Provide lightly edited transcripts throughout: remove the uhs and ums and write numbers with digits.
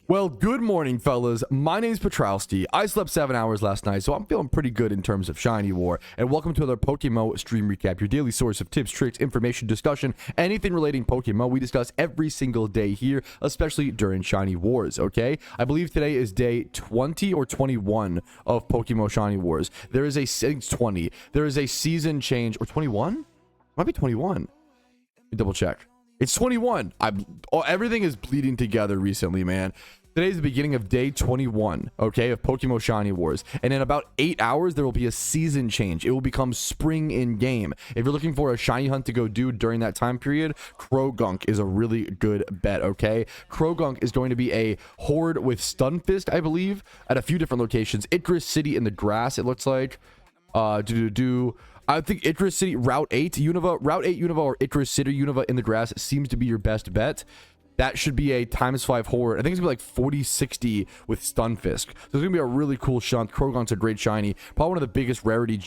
Well, good morning, fellas. My name's Patrouski. I slept 7 hours last night, so I'm feeling pretty good in terms of Shiny War. And welcome to another PokeMMO stream recap, your daily source of tips, tricks, information, discussion, anything relating PokeMMO. We discuss every single day here, especially during Shiny Wars, okay? I believe today is day 20 or 21 of PokeMMO Shiny Wars. There is a, I think it's 20. There is a season change, or 21? Might be 21. Let me double check. It's 21. Everything is bleeding together recently, man. Today's the beginning of day 21, okay, of PokeMMO Shiny Wars. And in about 8 hours, there will be a season change. It will become spring in game. If you're looking for a shiny hunt to go do during that time period, Croagunk is a really good bet, okay? Croagunk is going to be a horde with Stunfist, I believe, at a few different locations. Icarus City in the grass, it looks like. I think Icarus City, Route 8 Unova, or Icarus City Unova in the grass seems to be your best bet. That should be a ×5 horde. I think it's gonna be like 40-60 with Stunfisk. So it's gonna be a really cool shunt. Croagunk's a great shiny. Probably one of the biggest rarity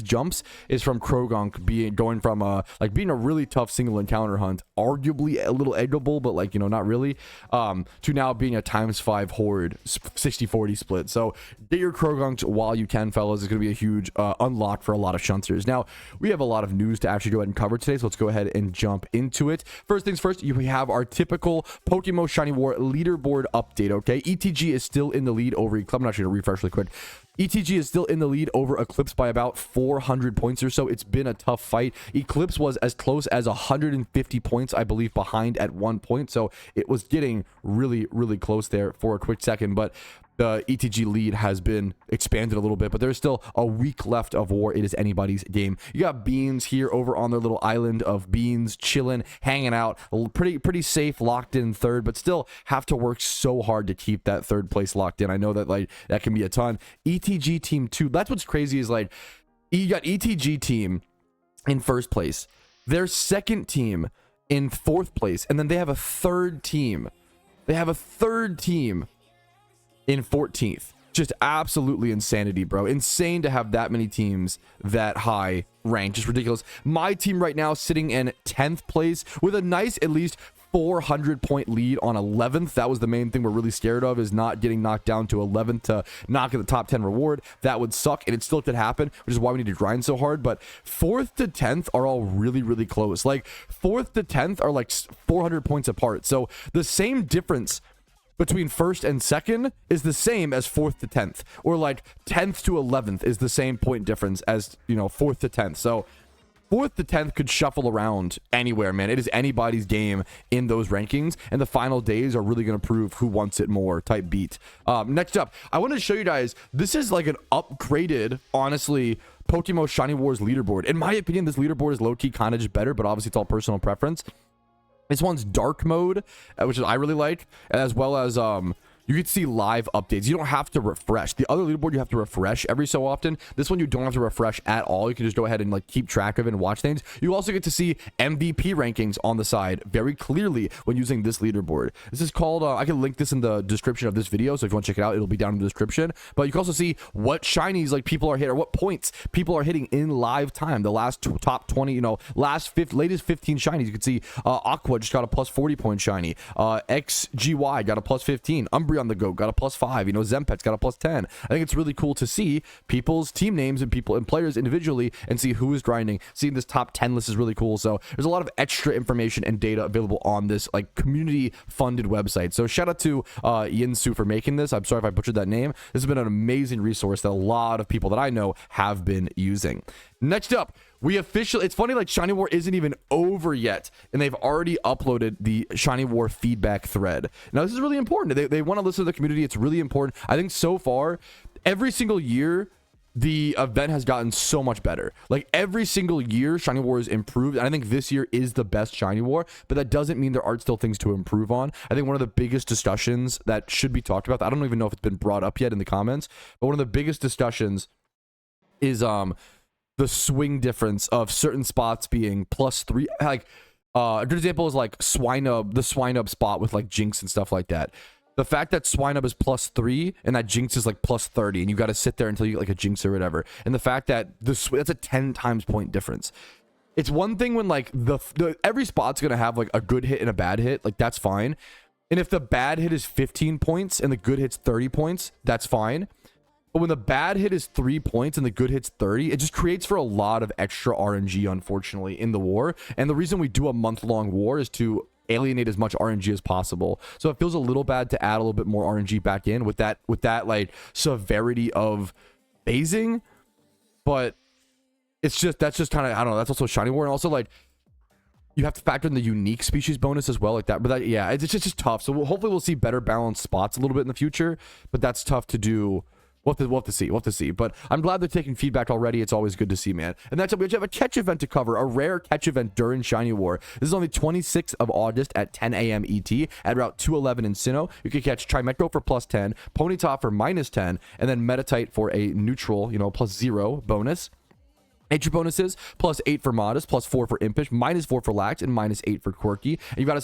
jumps is from Croagunk going from being a really tough single encounter hunt, arguably a little eggable, but like, you know, not really, to now being a ×5 horde 60-40 split. So get your Croagunk while you can, fellas. It's gonna be a huge unlock for a lot of shunters. Now we have a lot of news to actually go ahead and cover today, so let's go ahead and jump into it. First things first, we have our typical PokeMMO Shiny War leaderboard update. Okay, ETG is still in the lead over Eclipse. I'm actually gonna refresh really quick. ETG is still in the lead over Eclipse by about 400 points or so. It's been a tough fight. Eclipse was as close as 150 points, I believe, behind at one point. So it was getting really, really close there for a quick second. But the ETG lead has been expanded a little bit, but there's still a week left of war. It is anybody's game. You got Beans here over on their little island of beans, chilling, hanging out, pretty safe, locked in third, but still have to work so hard to keep that third place locked in. I know that like that can be a ton. ETG team 2, that's what's crazy is like you got ETG team in first place, their second team in fourth place, and then they have a third team. In 14th. Just absolutely insanity, bro. Insane to have that many teams that high ranked. Just ridiculous. My team right now sitting in 10th place with a nice at least 400 point lead on 11th. That was the main thing we're really scared of, is not getting knocked down to 11th to knock at the top 10 reward. That would suck, and it still could happen, which is why we need to grind so hard. But 4th to 10th are all really, really close. Like 4th to 10th are like 400 points apart. So the same difference between first and second is the same as 4th to 10th, or like 10th to 11th is the same point difference as, you know, 4th to 10th. So 4th to 10th could shuffle around anywhere, man. It is anybody's game in those rankings, and the final days are really going to prove who wants it more type beat. Next up, I want to show you guys, this is like an upgraded, honestly, PokeMMO Shiny Wars leaderboard. In my opinion, this leaderboard is low-key kind of just better, but obviously it's all personal preference. This one's dark mode, which is I really like, as well as you can see live updates. You don't have to refresh. The other leaderboard you have to refresh every so often. This one you don't have to refresh at all. You can just go ahead and like keep track of it and watch things. You also get to see MVP rankings on the side very clearly when using this leaderboard. This is called, I can link this in the description of this video, so if you want to check it out, it'll be down in the description. But you can also see what shinies like people are hitting, or what points people are hitting in live time. The last top 20, you know, latest 15 shinies. You can see Aqua just got a plus 40 point shiny. XGY got a plus 15. Umbreon on the go got a plus 5. You know, Zempet's got a plus 10. I think it's really cool to see people's team names and people and players individually and see who is grinding. Seeing this top 10 list is really cool. So there's a lot of extra information and data available on this like community funded website. So shout out to Yinsu for making this. I'm sorry if I butchered that name. This has been an amazing resource that a lot of people that I know have been using. Next up, we officially, it's funny, like Shiny War isn't even over yet, and they've already uploaded the Shiny War feedback thread. Now, this is really important. They want to listen to the community. It's really important. I think so far, every single year, the event has gotten so much better. Like every single year, Shiny War is improved. And I think this year is the best Shiny War, but that doesn't mean there aren't still things to improve on. I think one of the biggest discussions that should be talked about, I don't even know if it's been brought up yet in the comments, but one of the biggest discussions is the swing difference of certain spots being +3. Like a good example is like Swinub, the Swinub spot with like Jinx and stuff like that. The fact that Swinub is +3 and that Jinx is like +30, and you got to sit there until you get like a Jinx or whatever. And the fact that that's a 10 times point difference. It's one thing when like every spot's gonna have like a good hit and a bad hit, like that's fine. And if the bad hit is 15 points and the good hit's 30 points, that's fine. But when the bad hit is 3 points and the good hit's 30, it just creates for a lot of extra RNG, unfortunately, in the war. And the reason we do a month-long war is to alienate as much RNG as possible. So it feels a little bad to add a little bit more RNG back in with that like severity of phasing. But it's just, that's just kind of, I don't know, that's also shiny war. And also like, you have to factor in the unique species bonus as well, like that. But that, yeah, it's just tough. So hopefully we'll see better balanced spots a little bit in the future, but that's tough to do. We'll have to see. But I'm glad they're taking feedback already. It's always good to see, man. And that's it. We have a catch event to cover, a rare catch event during Shiny War. This is on the 26th of August at 10 a.m. ET at Route 211 in Sinnoh. You can catch Chimecho for +10, Ponyta for -10, and then Meditite for a neutral, +0 bonus. Nature bonuses, +8 for Modest, +4 for Impish, -4 for Lax, and -8 for Quirky. And you got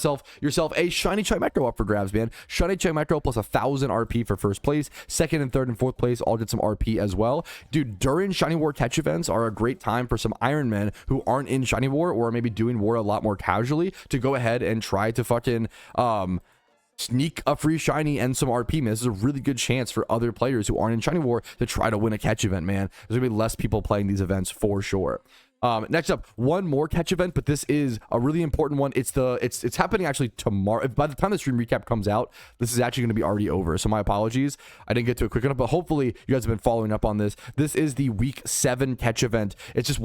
yourself a shiny Chimecho up for grabs, man. Shiny Chimecho plus 1,000 RP for first place. Second and third and fourth place all get some RP as well. Dude, during Shiny War catch events are a great time for some Iron Men who aren't in Shiny War or maybe doing War a lot more casually to go ahead and try to fucking sneak a free shiny and some RP, man. This is a really good chance for other players who aren't in Shiny War to try to win a catch event, man. There's gonna be less people playing these events for sure. Next up, one more catch event, but this is a really important one. It's happening actually tomorrow. By the time the stream recap comes out, this is actually going to be already over. So my apologies, I didn't get to it quick enough, but hopefully you guys have been following up on this. This is the week 7 catch event. It's just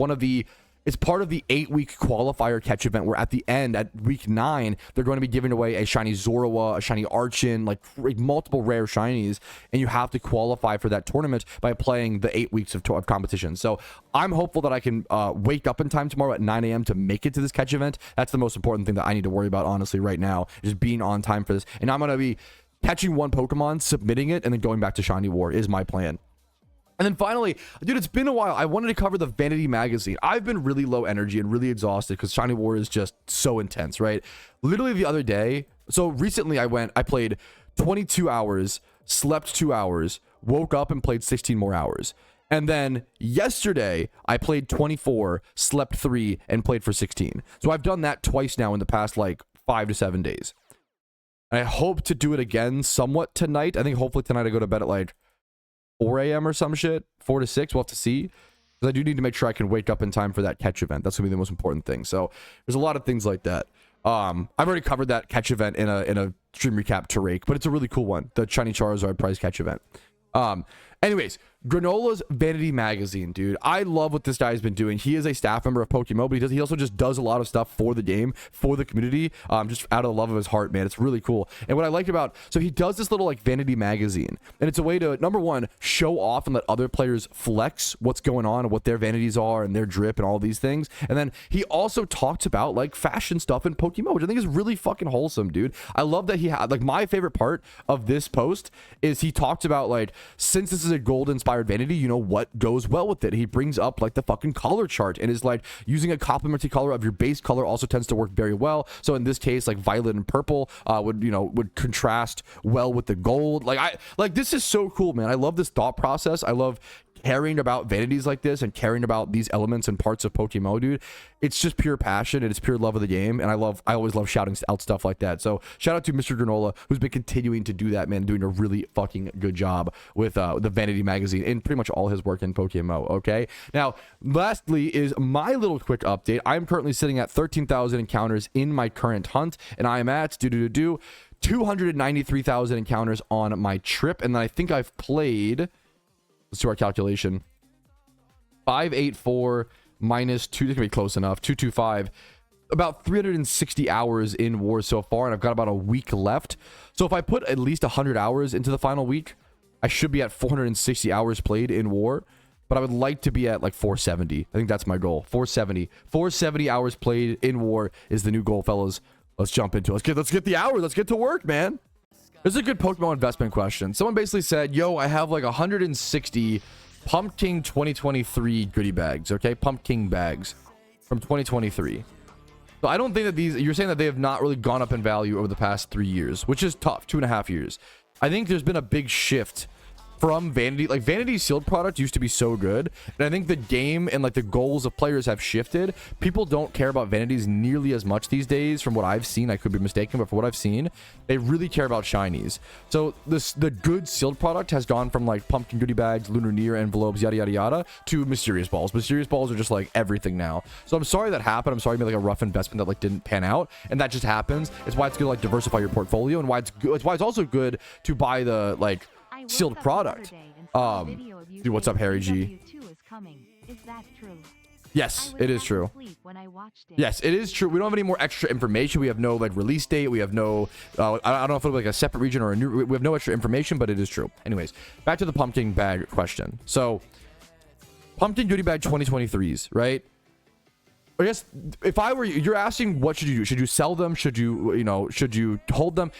it's part of the 8-week qualifier catch event where at the end, at week 9, they're going to be giving away a shiny Zorua, a shiny Archon, like multiple rare shinies, and you have to qualify for that tournament by playing the 8 weeks of competition. So I'm hopeful that I can wake up in time tomorrow at 9 a.m. to make it to this catch event. That's the most important thing that I need to worry about, honestly, right now, is being on time for this. And I'm going to be catching one Pokemon, submitting it, and then going back to Shiny War is my plan. And then finally, dude, it's been a while. I wanted to cover the Vanity Magazine. I've been really low energy and really exhausted because Shiny War is just so intense, right? Literally the other day, so recently I played 22 hours, slept 2 hours, woke up and played 16 more hours. And then yesterday, I played 24, slept 3, and played for 16. So I've done that twice now in the past like 5 to 7 days. And I hope to do it again somewhat tonight. I think hopefully tonight I go to bed at like 4 a.m. or some shit, 4 to 6, we'll have to see. Because I do need to make sure I can wake up in time for that catch event. That's gonna be the most important thing. So there's a lot of things like that. I've already covered that catch event in a stream recap to Rake, but it's a really cool one, the shiny Charizard prize catch event. Anyways, Granola's Vanity Magazine, dude. I love what this guy has been doing. He is a staff member of PokeMMO, but he also just does a lot of stuff for the game, for the community, just out of the love of his heart, man. It's really cool. And what I liked about, so he does this little like Vanity Magazine, and it's a way to, number one, show off and let other players flex what's going on and what their vanities are and their drip and all these things. And then he also talks about like fashion stuff in PokeMMO, which I think is really fucking wholesome, dude. I love that he had, like, my favorite part of this post is he talked about like, since this is a gold inspired vanity, you know what goes well with it. He brings up like the fucking color chart and is like, using a complementary color of your base color also tends to work very well. So in this case, like violet and purple would contrast well with the gold. Like this is so cool, man. I love this thought process. I love caring about vanities like this and caring about these elements and parts of PokeMMO, dude. It's just pure passion and it's pure love of the game, and I always love shouting out stuff like that. So shout out to Mr. Granola, who's been continuing to do that, man, doing a really fucking good job with the Vanity Magazine and pretty much all his work in PokeMMO. Okay, now lastly is my little quick update. I'm currently sitting at 13,000 encounters in my current hunt, and I am at 293,000 encounters on my trip, and then I think I've played, let's do our calculation, 584 minus 2, this can be close enough, 225, about 360 hours in War so far, and I've got about a week left. So if I put at least 100 hours into the final week, I should be at 460 hours played in War, but I would like to be at like 470. I think that's my goal, 470 hours played in War is the new goal, fellas. Let's jump into it. Let's get the hour. Let's get to work, man. This is a good Pokemon investment question. Someone basically said, yo, I have like 160 Pumpkin 2023 goodie bags, okay? Pumpkin bags from 2023. So I don't think that these, you're saying that they have not really gone up in value over the past 3 years, which is tough, 2.5 years. I think there's been a big shift from Vanity. Like, Vanity's sealed product used to be so good, and I think the game and like the goals of players have shifted. People don't care about Vanities nearly as much these days from what I've seen. I could be mistaken, but for what I've seen, they really care about shinies. So the good sealed product has gone from like pumpkin goodie bags, lunar near envelopes, yada yada yada, to mysterious balls. Mysterious balls are just like everything now. So I'm sorry that happened. I'm sorry you made like a rough investment that like didn't pan out, and that just happens. It's why it's good to like diversify your portfolio, and why it's good. It's why it's also good to buy the like sealed product. Dude, what's up, Harry G? Yes, it is true. Yes, it is true. We don't have any more extra information. We have no like release date. We have no I don't know if it'll be like a separate region or a new. We have no extra information, but it is true. Anyways, back to the pumpkin bag question. So pumpkin goodie bag 2023s, right? I guess if I were you, you're asking what should you do? Should you sell them? Should you should you hold them?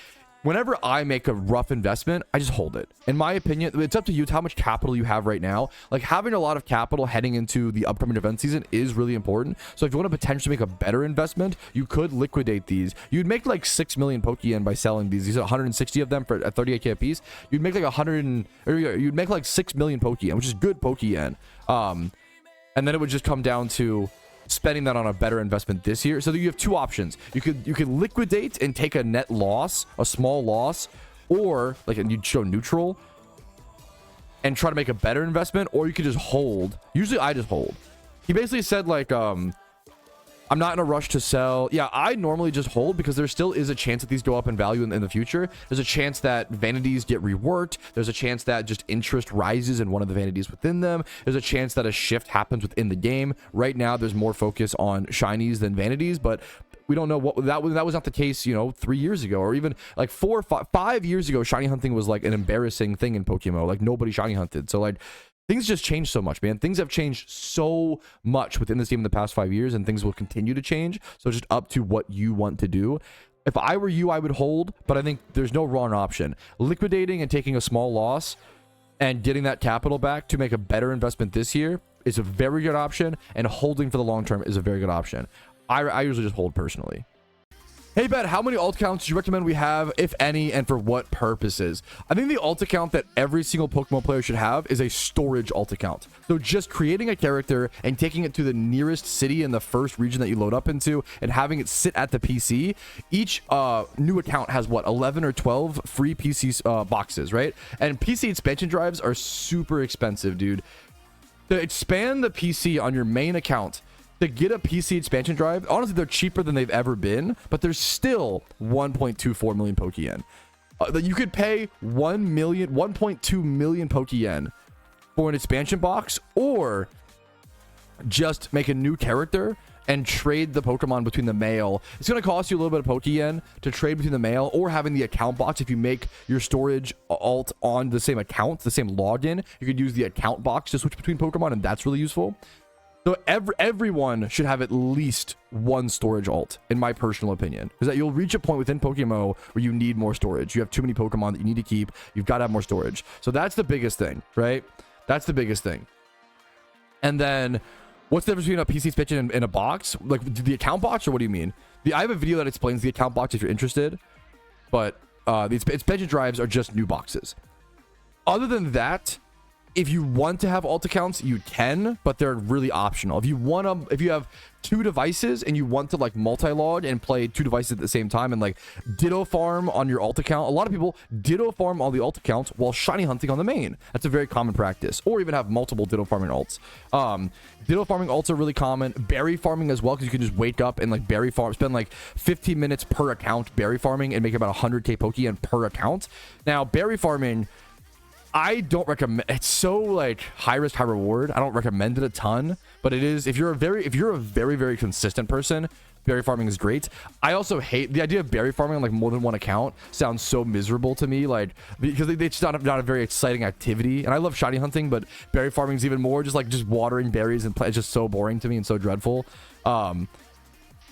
Whenever I make a rough investment, I just hold it. In my opinion, it's up to you. It's how much capital you have right now. Like, having a lot of capital heading into the upcoming event season is really important. So if you want to potentially make a better investment, you could liquidate these. You'd make like 6 million Pokeyen by selling these. These are 160 of them for at 38k a piece. You'd make like you'd make like 6 million Pokeyen, which is good Pokeyen. And then it would just come down to spending that on a better investment this year. So you have two options. You could liquidate and take a net loss, a small loss, or like, and you'd show neutral and try to make a better investment, or you could just hold. Usually I just hold. He basically said like, I'm not in a rush to sell. Yeah, I normally just hold because there still is a chance that these go up in value in the future. There's a chance that vanities get reworked. There's a chance that just interest rises in one of the vanities within them. There's a chance that a shift happens within the game. Right now, there's more focus on shinies than vanities, but we don't know what that was not the case, 3 years ago, or even like 5 years ago. Shiny hunting was like an embarrassing thing in Pokemon. Like, nobody shiny hunted. So like, things just changed so much, man. Things have changed so much within this game in the past 5 years, and things will continue to change. So it's just up to what you want to do. If I were you, I would hold, but I think there's no wrong option. Liquidating and taking a small loss and getting that capital back to make a better investment this year is a very good option, and holding for the long term is a very good option. I usually just hold personally. Hey, Bet, how many alt accounts do you recommend we have, if any, and for what purposes? I think the alt account that every single Pokemon player should have is a storage alt account. So just creating a character and taking it to the nearest city in the first region that you load up into and having it sit at the PC. Each new account has, what, 11 or 12 free PC boxes, right? And PC expansion drives are super expensive, dude. To expand the PC on your main account, to get a PC expansion drive, honestly, they're cheaper than they've ever been, but they're still 1.24 million Pokeyen. You could pay 1.2 million Pokeyen for an expansion box, or just make a new character and trade the Pokemon between the mail. It's going to cost you a little bit of Pokeyen to trade between the mail, or having the account box. If you make your storage alt on the same account, the same login, you could use the account box to switch between Pokemon, and that's really useful. So everyone should have at least one storage alt, in my personal opinion, because that you'll reach a point within PokeMMO where you need more storage. You have too many Pokemon that you need to keep. You've got to have more storage. So that's the biggest thing, right? That's the biggest thing. And then, what's the difference between a PC expansion and a box? Like the account box, or what do you mean? I have a video that explains the account box if you're interested, but the expansion drives are just new boxes. Other than that, if you want to have alt accounts, you can, but they're really optional. If you have two devices and you want to like multi-log and play two devices at the same time and like ditto farm on your alt account, a lot of people ditto farm all the alt accounts while shiny hunting on the main. That's a very common practice. Or even have multiple ditto farming alts. Ditto farming alts are really common. Berry farming as well, because you can just wake up and like berry farm, spend like 15 minutes per account berry farming and make about 100k Pokeyen per account. Now, berry farming, I don't recommend. It's so like high risk, high reward. I don't recommend it a ton, but it is, if you're a very consistent person, berry farming is great. I also hate the idea of berry farming on like more than one account. Sounds so miserable to me, like, because it's not a very exciting activity. And I love shiny hunting, but berry farming is even more just watering berries and play. It's just so boring to me and so dreadful.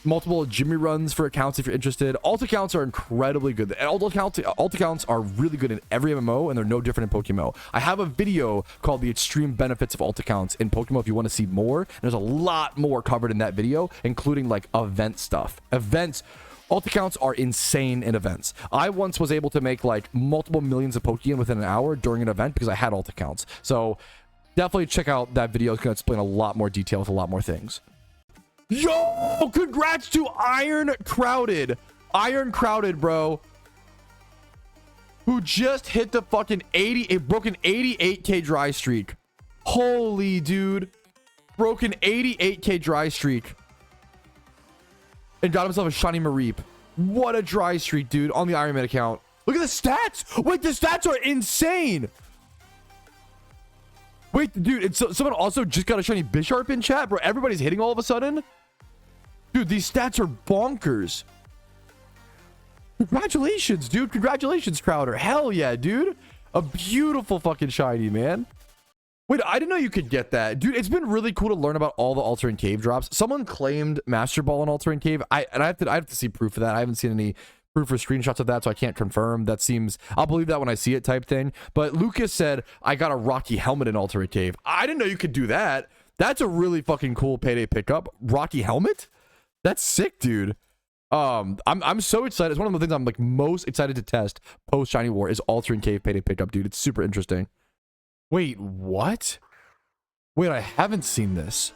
Multiple Jimmy runs for accounts if you're interested. Alt accounts are incredibly good. Alt accounts are really good in every MMO, and they're no different in PokeMMO. I have a video called The Extreme Benefits of Alt Accounts in PokeMMO if you want to see more. And there's a lot more covered in that video, including like event stuff. Events, Alt accounts are insane in events. I once was able to make like multiple millions of Pokeyen within an hour during an event because I had alt accounts. So definitely check out that video. It's going to explain a lot more detail with a lot more things. Yo, congrats to Iron Crowded. Iron Crowded, bro. Who just hit the fucking 88K dry streak. Holy dude. Broken 88K dry streak. And got himself a shiny Mareep. What a dry streak, dude, on the Iron Man account. Look at the stats. Wait, the stats are insane. Wait, dude, and someone also just got a shiny Bisharp in chat, bro. Everybody's hitting all of a sudden. Dude, these stats are bonkers. Congratulations, dude. Congratulations, Crowder. Hell yeah, dude. A beautiful fucking shiny, man. Wait, I didn't know you could get that. Dude, it's been really cool to learn about all the Altering Cave drops. Someone claimed Master Ball in Altering Cave. I have to see proof of that. I haven't seen any proof or screenshots of that, so I can't confirm. That seems, I'll believe that when I see it type thing. But Lucas said, I got a Rocky Helmet in Altering Cave. I didn't know you could do that. That's a really fucking cool payday pickup. Rocky Helmet? That's sick, dude. I'm so excited. It's one of the things I'm like most excited to test post Shiny War is Altering Cave payday pickup, dude. It's super interesting. Wait, what? Wait, I haven't seen this.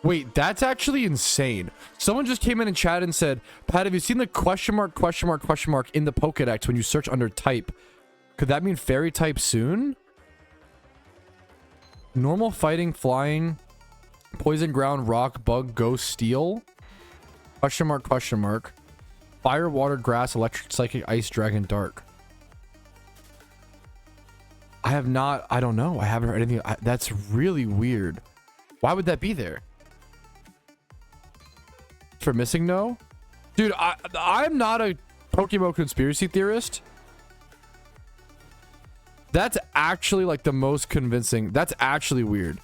Wait, that's actually insane. Someone just came in chat and said, Pat, have you seen the question mark in the Pokedex when you search under type? Could that mean fairy type soon? Normal, fighting, flying, poison, ground, rock, bug, ghost, steel? Question mark. Fire, water, grass, electric, psychic, ice, dragon, dark. I don't know. I haven't heard anything. That's really weird. Why would that be there? For missing no? Dude, I'm not a PokeMMO conspiracy theorist. That's actually like the most convincing. That's actually weird.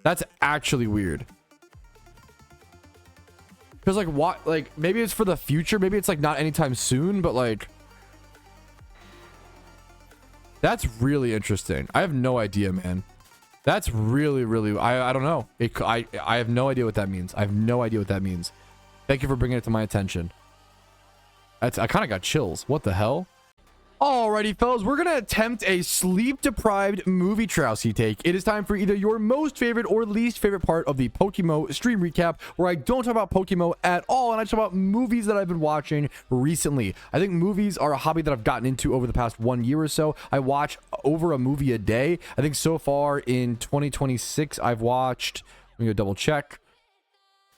That's actually weird. Because like what, like maybe it's for the future. Maybe it's like not anytime soon, but like that's really interesting. I have no idea, man. That's really, I don't know. I have no idea what that means. I have no idea what that means. Thank you for bringing it to my attention. I kind of got chills. What the hell? Alrighty, fellas, we're gonna attempt a sleep-deprived Movietrouski take. It is time for either your most favorite or least favorite part of the PokeMMO stream recap, where I don't talk about PokeMMO at all, and I talk about movies that I've been watching recently. I think movies are a hobby that I've gotten into over the past 1 year or so. I watch over a movie a day. I think so far in 2026, I've watched, let me go double check.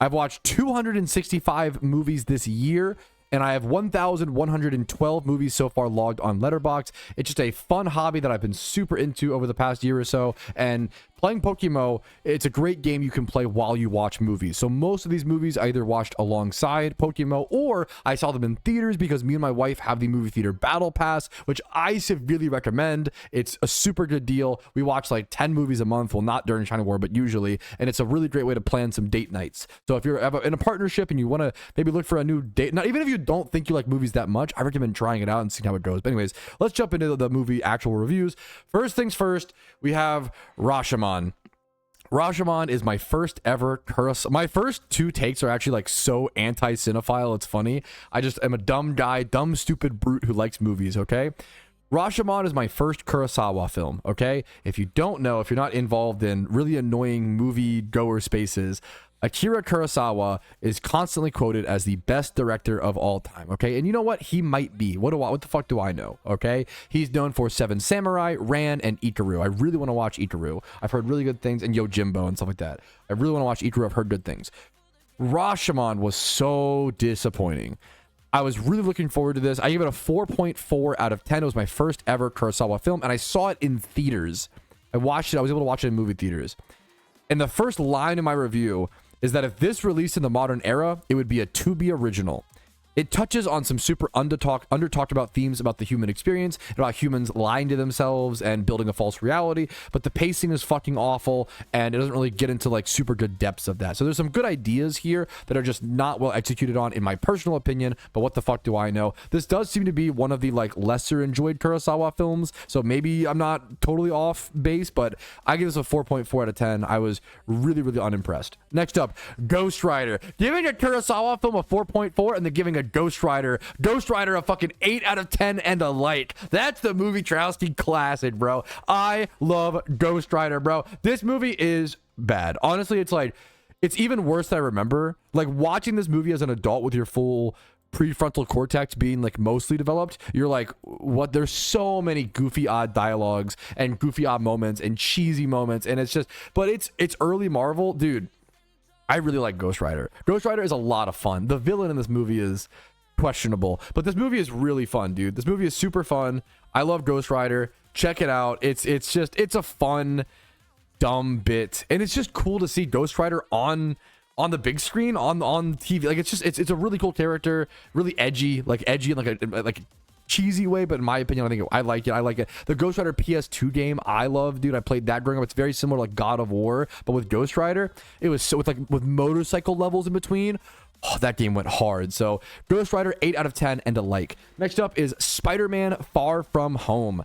I've watched 265 movies this year, and I have 1,112 movies so far logged on Letterboxd. It's just a fun hobby that I've been super into over the past year or so. And playing PokeMMO, it's a great game you can play while you watch movies. So most of these movies I either watched alongside PokeMMO or I saw them in theaters because me and my wife have the movie theater battle pass, which I severely recommend. It's a super good deal. We watch like 10 movies a month. Well, not during China War, but usually. And it's a really great way to plan some date nights. So if you're in a partnership and you want to maybe look for a new date, not even if you don't think you like movies that much, I recommend trying it out and seeing how it goes. But anyways, let's jump into the movie actual reviews. First things first, we have Rashomon. Rashomon is my first ever curse. My first two takes are actually like so anti-cinephile, it's funny. I just am a dumb guy, dumb stupid brute who likes movies, okay? Rashomon is my first Kurosawa film, okay? If you don't know, if you're not involved in really annoying movie goer spaces, Akira Kurosawa is constantly quoted as the best director of all time, okay? And you know what? He might be. What the fuck do I know, okay? He's known for Seven Samurai, Ran, and Ikaru. I really want to watch Ikaru. I've heard really good things, and Yojimbo and stuff like that. I really want to watch Ikaru. I've heard good things. Rashomon was so disappointing. I was really looking forward to this. I gave it a 4.4 out of 10. It was my first ever Kurosawa film, and I saw it in theaters. I watched it. I was able to watch it in movie theaters. And the first line in my review is that if this released in the modern era, it would be a to-be original. It touches on some super under-talked about themes about the human experience, about humans lying to themselves and building a false reality, but the pacing is fucking awful, and it doesn't really get into like super good depths of that. So there's some good ideas here that are just not well executed on, in my personal opinion, but what the fuck do I know? This does seem to be one of the like lesser enjoyed Kurosawa films, so maybe I'm not totally off base, but I give this a 4.4 out of 10. I was really, really unimpressed. Next up, Ghost Rider. Giving a Kurosawa film a 4.4 and then giving a Ghost Rider a fucking 8 out of 10 and a like. That's the Movietrouski classic, bro. I love Ghost Rider, bro. This movie is bad. Honestly, it's like, it's even worse than I remember. Like, watching this movie as an adult with your full prefrontal cortex being like mostly developed, you're like, what? There's so many goofy odd dialogues and goofy odd moments and cheesy moments, and it's just, but it's early Marvel, dude. I really like Ghost Rider. Ghost Rider is a lot of fun. The villain in this movie is questionable, but this movie is really fun, dude. This movie is super fun. I love Ghost Rider. Check it out. It's a fun, dumb bit, and it's just cool to see Ghost Rider on the big screen on TV. Like, it's a really cool character, really edgy in like a cheesy way, but in my opinion, I like it. The Ghost Rider PS2 game I love, dude. I played that growing up. It's very similar to like God of War, but with Ghost Rider. It was so with motorcycle levels in between. Oh, that game went hard. So Ghost Rider, 8 out of 10 and a like. Next up is Spider-Man Far From Home.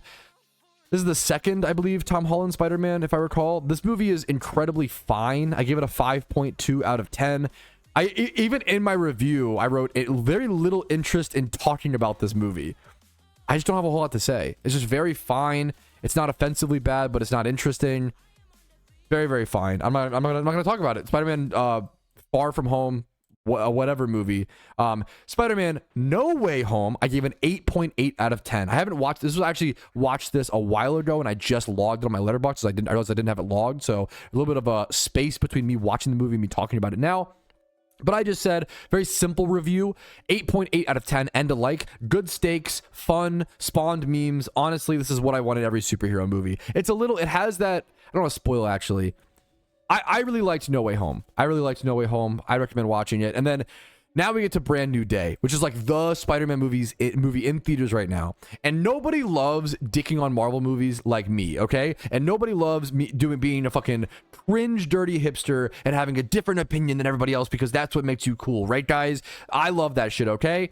This is the second, I believe, Tom Holland Spider-Man, if I recall. This movie is incredibly fine. I gave it a 5.2 out of 10. Even in my review, I wrote very little interest in talking about this movie. I just don't have a whole lot to say. It's just very fine. It's not offensively bad, but it's not interesting. Very, very fine. I'm not gonna talk about it. Spider-Man Far From Home, whatever movie. Spider-Man No Way Home, I gave an 8.8 out of 10. I haven't watched this. I actually watched this a while ago, and I just logged it on my Letterboxd. I realized I didn't have it logged, so a little bit of a space between me watching the movie and me talking about it now. But I just said, very simple review, 8.8 out of 10 and a like. Good stakes, fun, spawned memes. Honestly, this is what I wanted every superhero movie. It has that, I don't want to spoil actually. I really liked No Way Home. I recommend watching it. And then now we get to Brand New Day, which is like the Spider-Man movie in theaters right now. And nobody loves dicking on Marvel movies like me, okay? And nobody loves me being a fucking cringe, dirty hipster and having a different opinion than everybody else, because that's what makes you cool, right, guys? I love that shit, okay?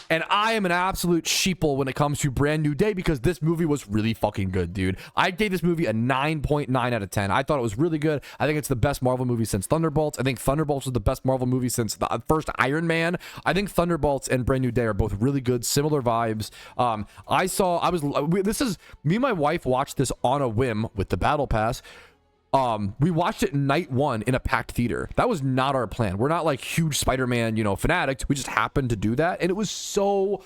And I am an absolute sheeple when it comes to Brand New Day, because this movie was really fucking good, dude. I gave this movie a 9.9 out of 10. I thought it was really good. I think it's the best Marvel movie since Thunderbolts. I think Thunderbolts was the best Marvel movie since the first Iron Man. I think Thunderbolts and Brand New Day are both really good, similar vibes. Me and my wife watched this on a whim with the Battle Pass. We watched it night one in a packed theater. That was not our plan. We're not like huge Spider-Man, fanatics. We just happened to do that, and it was so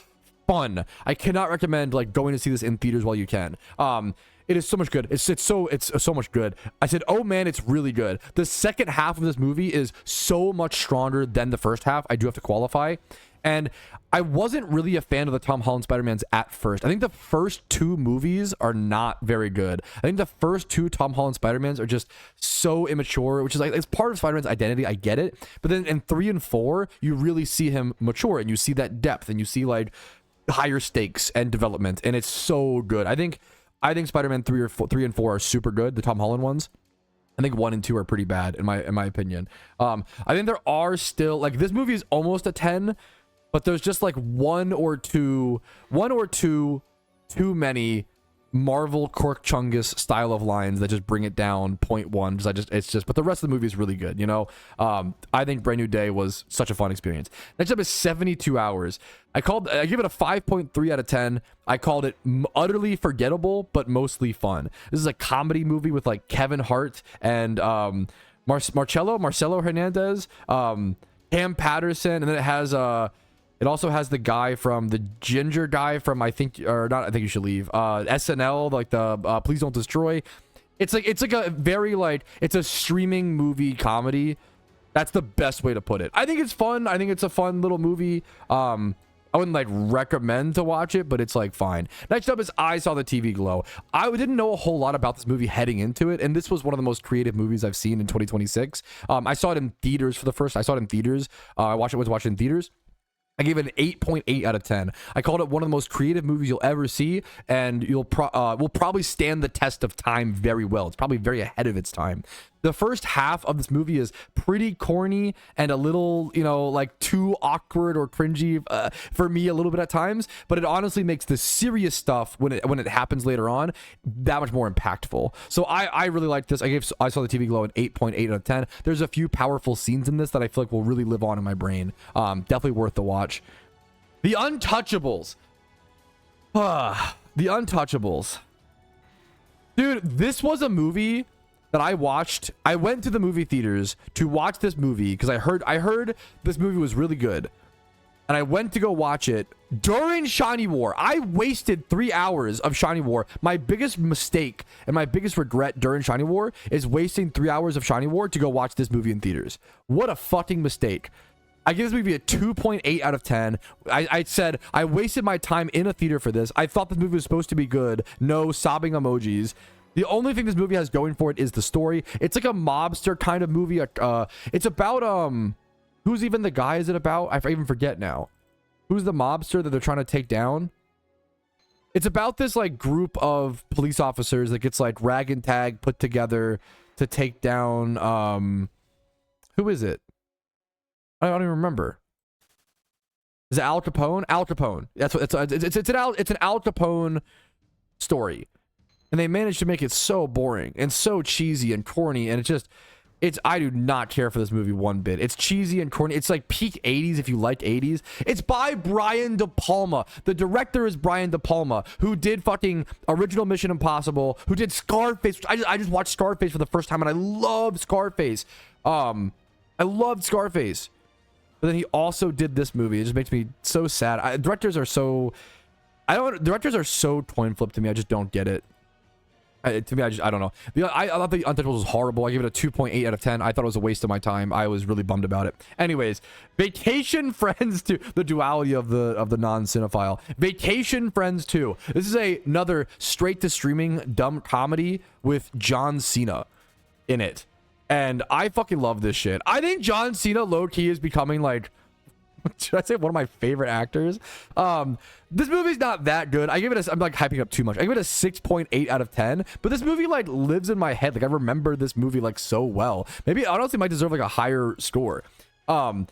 fun. I cannot recommend like going to see this in theaters while you can. It is so much good. It's so much good. I said, oh man, it's really good. The second half of this movie is so much stronger than the first half. I do have to qualify. And I wasn't really a fan of the Tom Holland Spider-Mans at first. I think the first two movies are not very good. I think the first two Tom Holland Spider-Mans are just so immature, which is like, it's part of Spider-Man's identity. I get it. But then in 3 and 4, you really see him mature, and you see that depth, and you see like higher stakes and development, and it's so good. I think Spider-Man 3 and 4 are super good, the Tom Holland ones. I think 1 and 2 are pretty bad in my opinion. I think there are still, like, this movie is almost a 10, but there's just like one or two too many Marvel Cork Chungus style of lines that just bring it down 0.1. But the rest of the movie is really good, I think Brand New Day was such a fun experience. Next up is 72 Hours. I give it a 5.3 out of 10. I called it utterly forgettable, but mostly fun. This is a comedy movie with like Kevin Hart and Marcelo Hernandez, Cam Patterson, and then it also has the guy from the ginger guy from I Think You Should Leave, SNL, like the Please Don't Destroy. It's like a very like, it's a streaming movie comedy. That's the best way to put it. I think it's fun. I think it's a fun little movie. I wouldn't like recommend to watch it, but it's like fine. Next up is I Saw the TV Glow. I didn't know a whole lot about this movie heading into it, and this was one of the most creative movies I've seen in 2026. I saw it in theaters for the first. I saw it in theaters. I watched it in theaters. I gave it an 8.8 out of 10. I called it one of the most creative movies you'll ever see, and will probably stand the test of time very well. It's probably very ahead of its time. The first half of this movie is pretty corny and a little, you know, like too awkward or cringy for me a little bit at times, but it honestly makes the serious stuff when it happens later on that much more impactful. So I really liked this. I saw the TV Glow an 8.8 out of 10. There's a few powerful scenes in this that I feel like will really live on in my brain. Definitely worth the watch. The Untouchables. The Untouchables. Dude, this was a movie that I watched. I went to the movie theaters to watch this movie because I heard this movie was really good. And I went to go watch it during Shiny War. I wasted 3 hours of Shiny War. My biggest mistake and my biggest regret during Shiny War is wasting 3 hours of Shiny War to go watch this movie in theaters. What a fucking mistake. I give this movie a 2.8 out of 10. I said I wasted my time in a theater for this. I thought this movie was supposed to be good. No sobbing emojis. The only thing this movie has going for it is the story. It's like a mobster kind of movie. It's about who's even the guy is it about? I even forget now. Who's the mobster that they're trying to take down? It's about this like group of police officers that gets like rag and tag put together to take down who is it? I don't even remember. Is it Al Capone? Al Capone. That's what it's an Al Capone story. And they managed to make it so boring and so cheesy and corny, and I do not care for this movie one bit. It's cheesy and corny. It's like peak 80s if you like 80s. It's by Brian De Palma. The director is Brian De Palma, who did fucking original Mission Impossible, who did Scarface. I just watched Scarface for the first time and I loved Scarface. I loved Scarface. But then he also did this movie. It just makes me so sad. Directors are so coin flip to me. I just don't get it. To me, I don't know. I thought the Untouchables was horrible. I gave it a 2.8 out of 10. I thought it was a waste of my time. I was really bummed about it. Anyways, Vacation Friends 2. The duality of the non-cinephile. Vacation Friends 2. This is another straight to streaming dumb comedy with John Cena in it. And I fucking love this shit. I think John Cena low-key is becoming like, should I say one of my favorite actors? This movie's not that good. I'm like hyping up too much. I give it a 6.8 out of 10, but this movie like lives in my head. Like I remember this movie like so well. Maybe I honestly might deserve like a higher score. I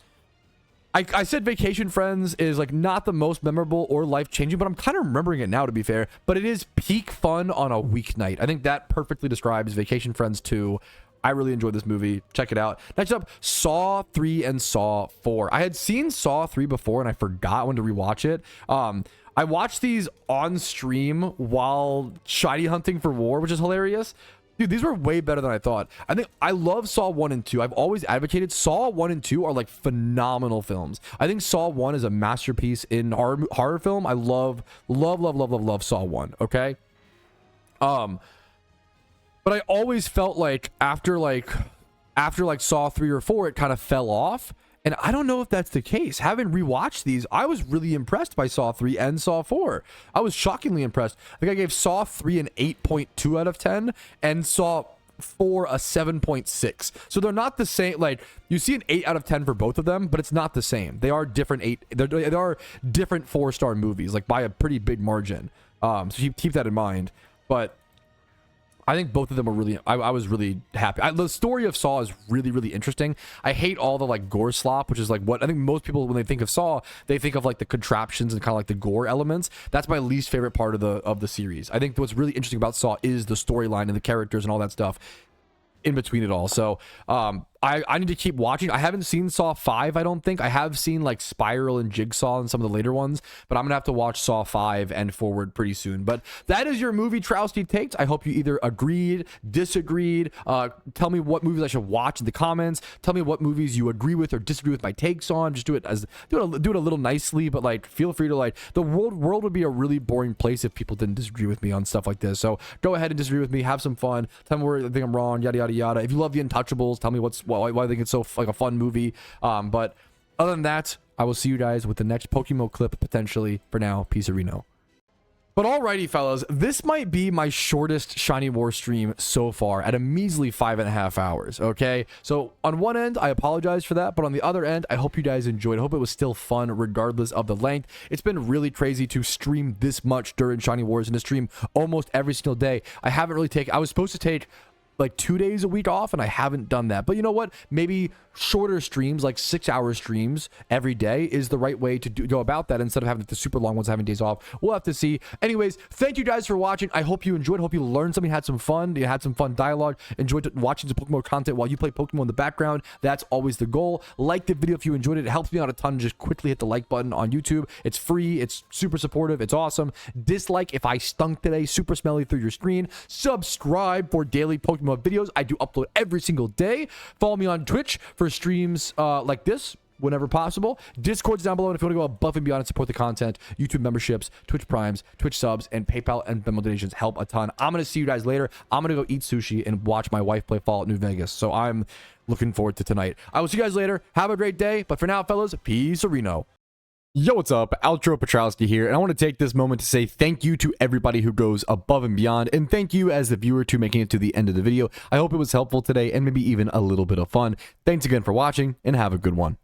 said Vacation Friends is like not the most memorable or life-changing, but I'm kind of remembering it now, to be fair. But it is peak fun on a weeknight. I think that perfectly describes Vacation Friends 2. I really enjoyed this movie. Check it out. Next up, Saw 3 and Saw 4. I had seen Saw 3 before and I forgot when to rewatch it. I watched these on stream while shiny hunting for war, which is hilarious. Dude, these were way better than I thought. I think I love Saw 1 and 2. I've always advocated Saw 1 and 2 are like phenomenal films. I think Saw 1 is a masterpiece in horror film. I love Saw 1, okay? But I always felt like after Saw 3 or 4, it kind of fell off. And I don't know if that's the case. Having rewatched these, I was really impressed by Saw 3 and Saw 4. I was shockingly impressed. I think I gave Saw 3 an 8.2 out of 10 and Saw 4 a 7.6. So they're not the same. Like you see an 8 out of 10 for both of them, but it's not the same. They are different they are different 4-star movies, like by a pretty big margin. So keep that in mind. But I think both of them were really, I was really happy. The story of Saw is really, really interesting. I hate all the like gore slop, which is like what I think most people, when they think of Saw, they think of like the contraptions and kind of like the gore elements. That's my least favorite part of the series. I think what's really interesting about Saw is the storyline and the characters and all that stuff in between it all. So I need to keep watching. I haven't seen Saw 5, I don't think. I have seen like Spiral and Jigsaw and some of the later ones, but I'm gonna have to watch Saw 5 and forward pretty soon. But that is your Movietrouski takes. I hope you either agreed, disagreed. Tell me what movies I should watch in the comments. Tell me what movies you agree with or disagree with my takes on. Just do it a little nicely, but like feel free to like, the world would be a really boring place if people didn't disagree with me on stuff like this. So go ahead and disagree with me, have some fun, tell me where I think I'm wrong, yada yada yada. If you love The Untouchables, tell me why I think it's so like a fun movie. But other than that, I will see you guys with the next PokeMMO clip potentially. For now, peace Reno. But alrighty, fellas, this might be my shortest Shiny War stream so far at a measly 5.5 hours, okay? So on one end, I apologize for that, but on the other end, I hope you guys enjoyed. I hope it was still fun regardless of the length. It's been really crazy to stream this much during Shiny Wars and to stream almost every single day. I haven't really taken, I was supposed to take like 2 days a week off, and I haven't done that. But you know what? Maybe shorter streams, like 6-hour streams every day, is the right way to go about that instead of having the super long ones, having days off. We'll have to see. Anyways, thank you guys for watching. I hope you enjoyed. Hope you learned something, had some fun. You had some fun dialogue. Enjoyed watching some Pokemon content while you play Pokemon in the background. That's always the goal. Like the video if you enjoyed it. It helps me out a ton. Just quickly hit the like button on YouTube. It's free. It's super supportive. It's awesome. Dislike if I stunk today, super smelly through your screen. Subscribe for daily Pokemon videos. I do upload every single day. Follow me on Twitch for streams like this whenever possible. Discord's down below, and if you want to go above and beyond and support the content, YouTube memberships, Twitch Primes, Twitch subs, and PayPal and Venmo donations help a ton. I'm going to see you guys later. I'm going to go eat sushi and watch my wife play Fallout New Vegas, so I'm looking forward to tonight. I will see you guys later. Have a great day, but for now, fellas, peace Reno. Yo, what's up? Outro Patrouski here, and I want to take this moment to say thank you to everybody who goes above and beyond, and thank you as the viewer to making it to the end of the video. I hope it was helpful today and maybe even a little bit of fun. Thanks again for watching, and have a good one.